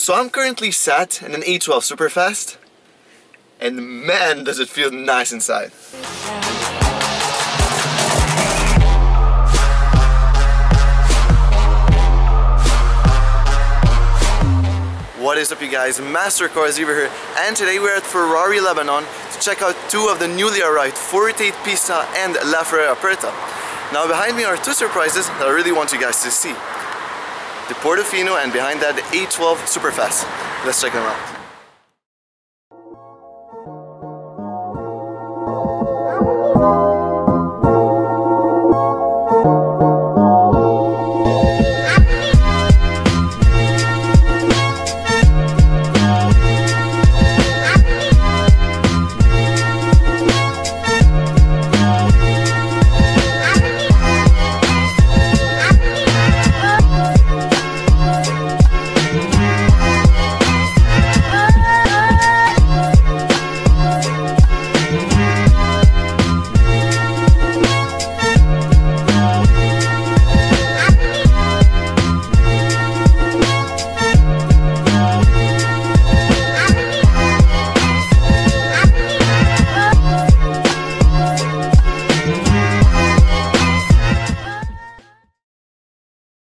So I'm currently sat in an A12 Superfast, and man does it feel nice inside. What is up you guys, Master Cars here, and today we're at Ferrari Lebanon to check out two of the newly arrived 488 Pista and LAFERRARI Aperta. Now behind me are two surprises that I really want you guys to see. The Portofino and behind that the A12 Superfast. Let's check them out.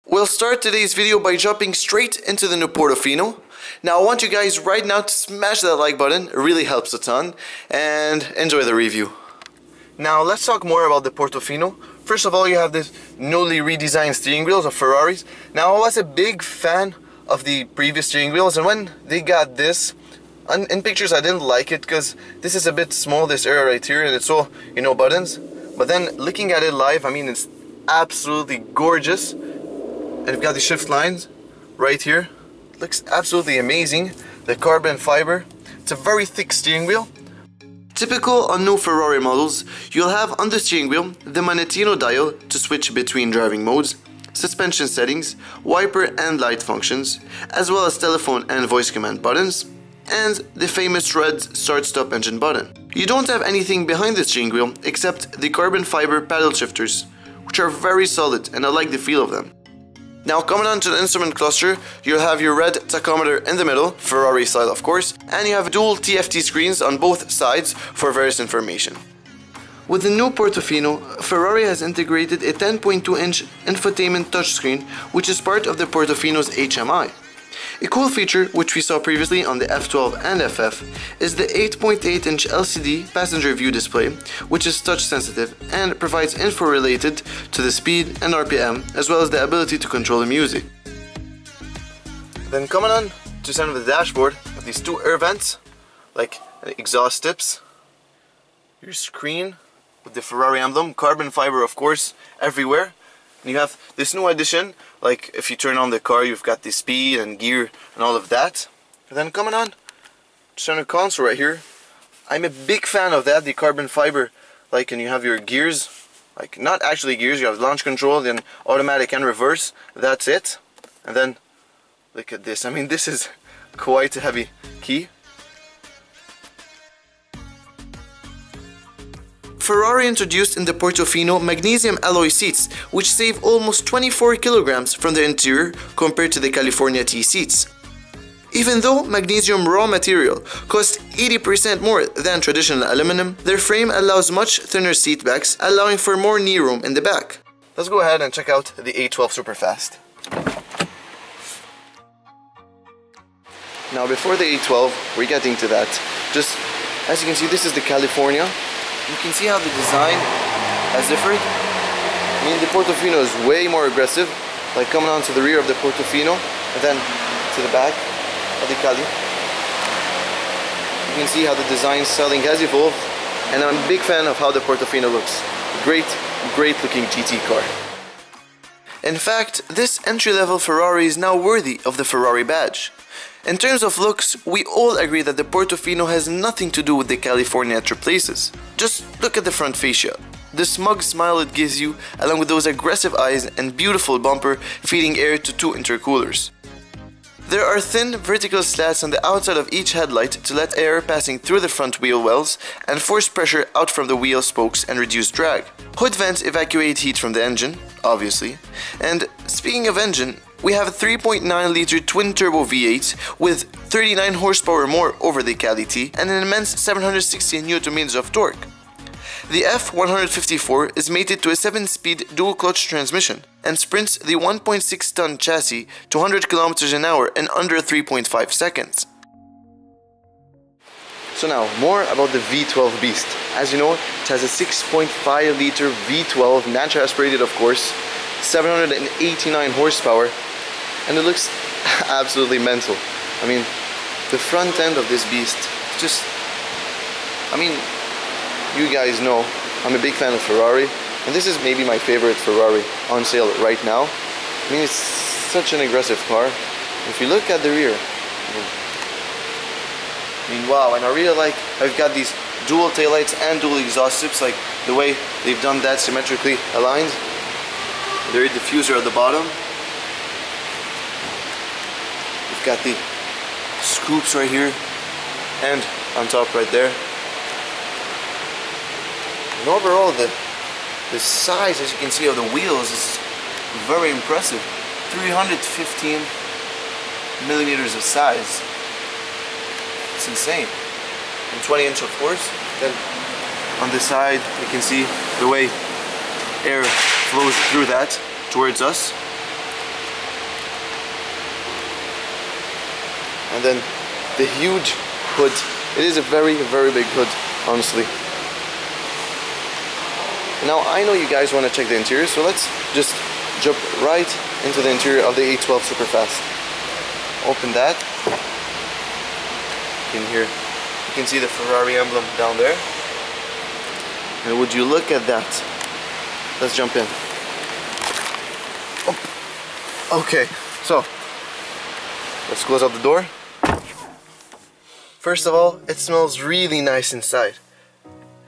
We'll start today's video by jumping straight into the new Portofino. Now I want you guys right now to smash that like button, it really helps a ton, and enjoy the review. Now let's talk more about the Portofino. First of all, you have this newly redesigned steering wheels of Ferraris. Now I was a big fan of the previous steering wheels, and when they got this, in pictures I didn't like it because this is a bit small, this area right here, and it's all, you know, buttons. But then looking at it live, I mean, it's absolutely gorgeous. And you've got the shift lines right here. Looks absolutely amazing. The carbon fiber. It's a very thick steering wheel. Typical on new Ferrari models, you'll have on the steering wheel the Maranello dial to switch between driving modes, suspension settings, wiper and light functions, as well as telephone and voice command buttons, and the famous red start-stop engine button. You don't have anything behind the steering wheel except the carbon fiber paddle shifters, which are very solid and I like the feel of them. Now coming on to the instrument cluster, you'll have your red tachometer in the middle, Ferrari style of course, and you have dual TFT screens on both sides for various information. With the new Portofino, Ferrari has integrated a 10.2-inch infotainment touchscreen, which is part of the Portofino's HMI. A cool feature, which we saw previously on the F12 and FF, is the 8.8-inch LCD passenger view display, which is touch sensitive and provides info related to the speed and RPM, as well as the ability to control the music. Then coming on to center of the dashboard, with these two air vents, like exhaust tips, your screen with the Ferrari emblem, carbon fiber of course, everywhere. And you have this new addition, like if you turn on the car, you've got the speed and gear and all of that. And then coming on, center console right here, I'm a big fan of that, the carbon fiber, like, and you have your gears, like not actually gears, you have launch control, then automatic and reverse, that's it. And then, look at this, I mean this is quite a heavy key. Ferrari introduced in the Portofino magnesium alloy seats, which save almost 24 kilograms from the interior compared to the California T seats. Even though magnesium raw material costs 80% more than traditional aluminum, their frame allows much thinner seat backs, allowing for more knee room in the back. Let's go ahead and check out the A12 Superfast. Now before the A12, we're getting to that. Just as you can see, this is the California. You can see how the design has differed. I mean, the Portofino is way more aggressive, like coming onto the rear of the Portofino and then to the back of the Cali. You can see how the design styling has evolved, and I'm a big fan of how the Portofino looks. Great looking GT car. In fact, this entry-level Ferrari is now worthy of the Ferrari badge. In terms of looks, we all agree that the Portofino has nothing to do with the California it replaces. Just look at the front fascia. The smug smile it gives you, along with those aggressive eyes and beautiful bumper feeding air to two intercoolers. There are thin vertical slats on the outside of each headlight to let air passing through the front wheel wells and force pressure out from the wheel spokes and reduce drag. Hood vents evacuate heat from the engine, obviously. And speaking of engine, We have a 3.9-liter twin-turbo V8 with 39 horsepower more over the Cali-T and an immense 760 Nm of torque. The F154 is mated to a 7-speed dual-clutch transmission and sprints the 1.6-ton chassis to 100 km an hour in under 3.5 seconds. So now, more about the V12 beast. As you know, it has a 6.5-liter V12, naturally aspirated of course, 789 horsepower, and it looks absolutely mental. I mean, the front end of this beast, just, I mean, you guys know I'm a big fan of Ferrari, and this is maybe my favorite Ferrari on sale right now. I mean, it's such an aggressive car. If you look at the rear, I mean, wow, and I really like how you've got these dual taillights and dual exhaust tips, like the way they've done that symmetrically aligned. The rear diffuser at the bottom. You've got the scoops right here and on top right there. And overall, the size, as you can see, of the wheels is very impressive. 315 millimeters of size. It's insane. And 20-inch of course. Then on the side you can see the way air flows through that towards us. And then the huge hood. It is a very, very big hood, honestly. Now I know you guys want to check the interior, so let's just jump right into the interior of the A12 Superfast. Open that. You can see the Ferrari emblem down there. And would you look at that? Let's jump in. Oh. Okay, so let's close up the door. First of all, it smells really nice inside.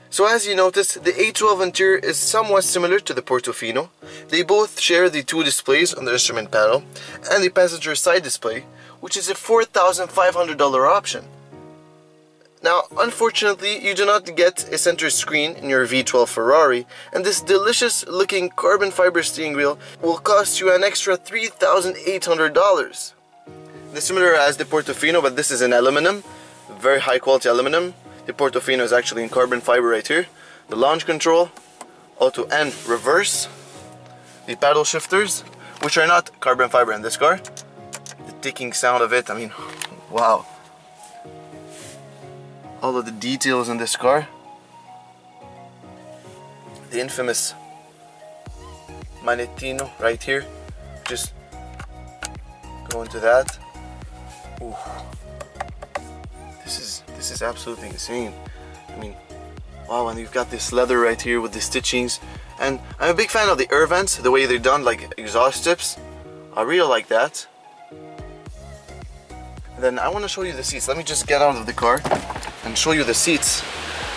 So as you notice, the A12 interior is somewhat similar to the Portofino. They both share the two displays on the instrument panel and the passenger side display, which is a $4,500 option. Now, unfortunately, you do not get a center screen in your V12 Ferrari, and this delicious looking carbon fiber steering wheel will cost you an extra $3,800. It's similar as the Portofino, but this is in aluminum, very high quality aluminum. The Portofino is actually in carbon fiber right here. The launch control, auto and reverse, the paddle shifters, which are not carbon fiber in this car. The ticking sound of it, I mean, wow. All of the details in this car. The infamous manettino right here. Just go into that. Ooh. This is absolutely insane. I mean, wow, and you've got this leather right here with the stitchings. And I'm a big fan of the air vents, the way they're done, like exhaust tips. I really like that. And then I want to show you the seats. Let me just get out of the car and show you the seats.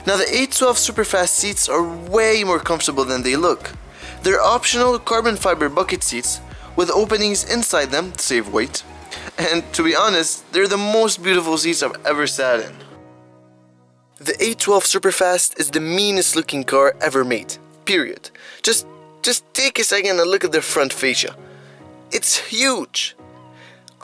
Now the A12 Superfast seats are way more comfortable than they look. They're optional carbon fiber bucket seats with openings inside them to save weight. And to be honest, they're the most beautiful seats I've ever sat in. The A12 Superfast is the meanest looking car ever made, period. Just take a second and look at the front fascia. It's huge.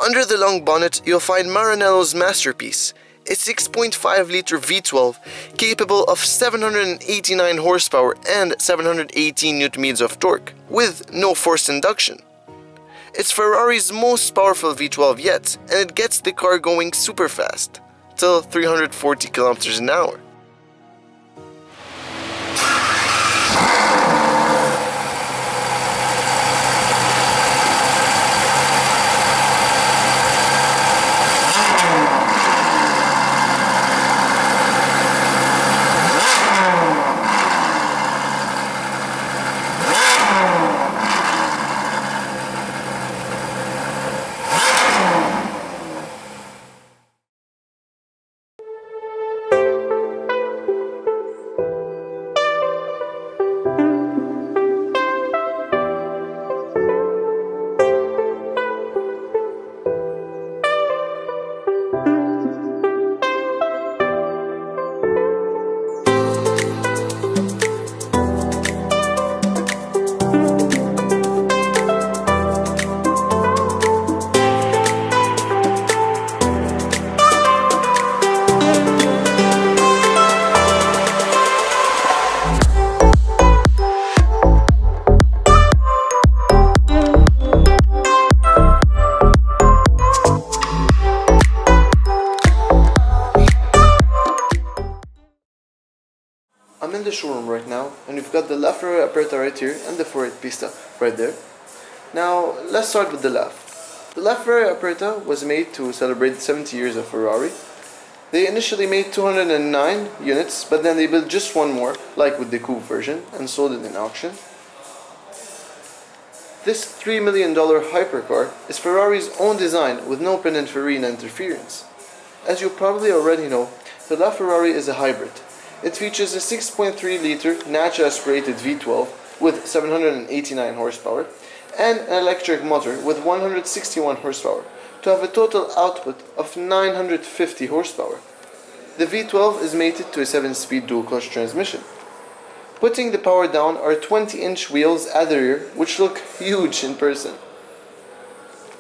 Under the long bonnet, you'll find Maranello's masterpiece, a 6.5-liter V12 capable of 789 horsepower and 718 Nm of torque, with no forced induction. It's Ferrari's most powerful V12 yet, and it gets the car going super fast, till 340 km an hour. the showroom right now, and we've got the LAFERRARI Aperta right here and the 4.8 Pista right there. Now let's start with the LAF. The LAFERRARI Aperta was made to celebrate 70 years of Ferrari. They initially made 209 units, but then they built just one more, like with the coupe version, and sold it in auction. This $3 million hypercar is Ferrari's own design with no Pininfarina interference. As you probably already know, the LaFerrari is a hybrid. It features a 6.3 liter naturally aspirated V12 with 789 horsepower and an electric motor with 161 horsepower to have a total output of 950 horsepower. The V12 is mated to a 7-speed dual-clutch transmission. Putting the power down are 20-inch wheels at the rear, which look huge in person.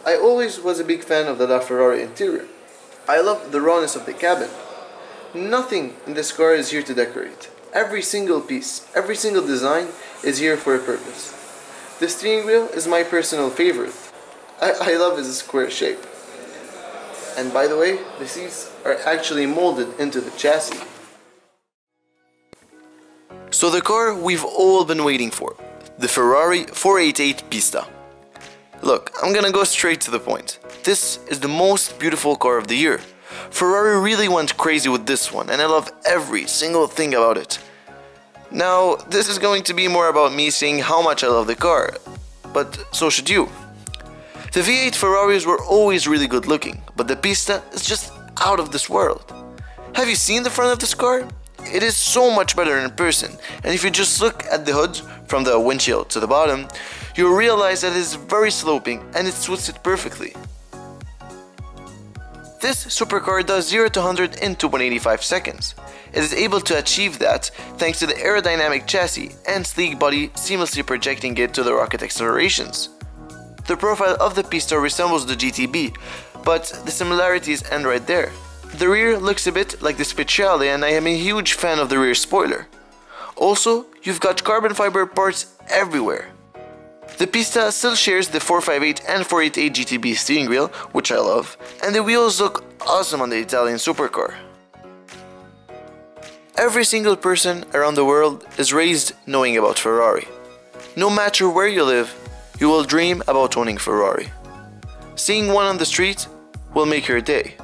I always was a big fan of the LaFerrari interior. I love the rawness of the cabin. Nothing in this car is here to decorate. Every single piece, every single design is here for a purpose. The steering wheel is my personal favorite. I love its square shape. And by the way, the seats are actually molded into the chassis. So the car we've all been waiting for, the Ferrari 488 Pista. Look, I'm gonna go straight to the point. This is the most beautiful car of the year. Ferrari really went crazy with this one, and I love every single thing about it. Now, this is going to be more about me saying how much I love the car, but so should you. The V8 Ferraris were always really good looking, but the Pista is just out of this world. Have you seen the front of this car? It is so much better in person, and if you just look at the hood from the windshield to the bottom, you'll realize that it is very sloping and it suits it perfectly. This supercar does 0 to 100 in 2.85 seconds. It is able to achieve that thanks to the aerodynamic chassis and sleek body seamlessly projecting it to the rocket accelerations. The profile of the Pista resembles the GTB, but the similarities end right there. The rear looks a bit like the Speciale, and I am a huge fan of the rear spoiler. Also, you've got carbon fiber parts everywhere. The Pista still shares the 458 and 488 GTB steering wheel, which I love, and the wheels look awesome on the Italian supercar. Every single person around the world is raised knowing about Ferrari. No matter where you live, you will dream about owning Ferrari. Seeing one on the street will make your day.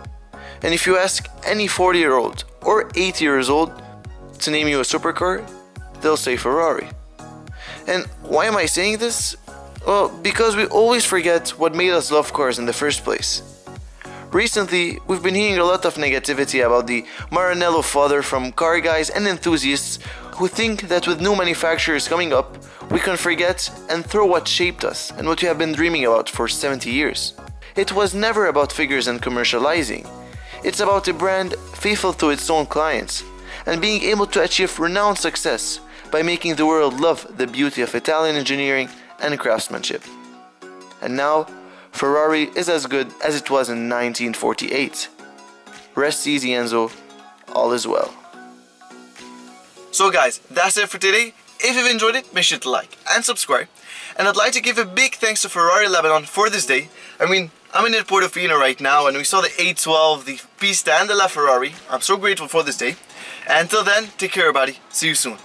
And if you ask any 40-year-old or 80 years old to name you a supercar, they'll say Ferrari. And why am I saying this? Well, because we always forget what made us love cars in the first place. Recently, we've been hearing a lot of negativity about the Maranello fodder from car guys and enthusiasts who think that with new manufacturers coming up, we can forget and throw what shaped us and what we have been dreaming about for 70 years. It was never about figures and commercializing. It's about a brand faithful to its own clients and being able to achieve renowned success by making the world love the beauty of Italian engineering and craftsmanship. And now, Ferrari is as good as it was in 1948. Rest easy, Enzo. All is well. So guys, that's it for today. If you've enjoyed it, make sure to like and subscribe. And I'd like to give a big thanks to Ferrari Lebanon for this day. I mean, I'm in Portofino right now and we saw the A12, the Pista and the LaFerrari. I'm so grateful for this day. And until then, take care everybody. See you soon.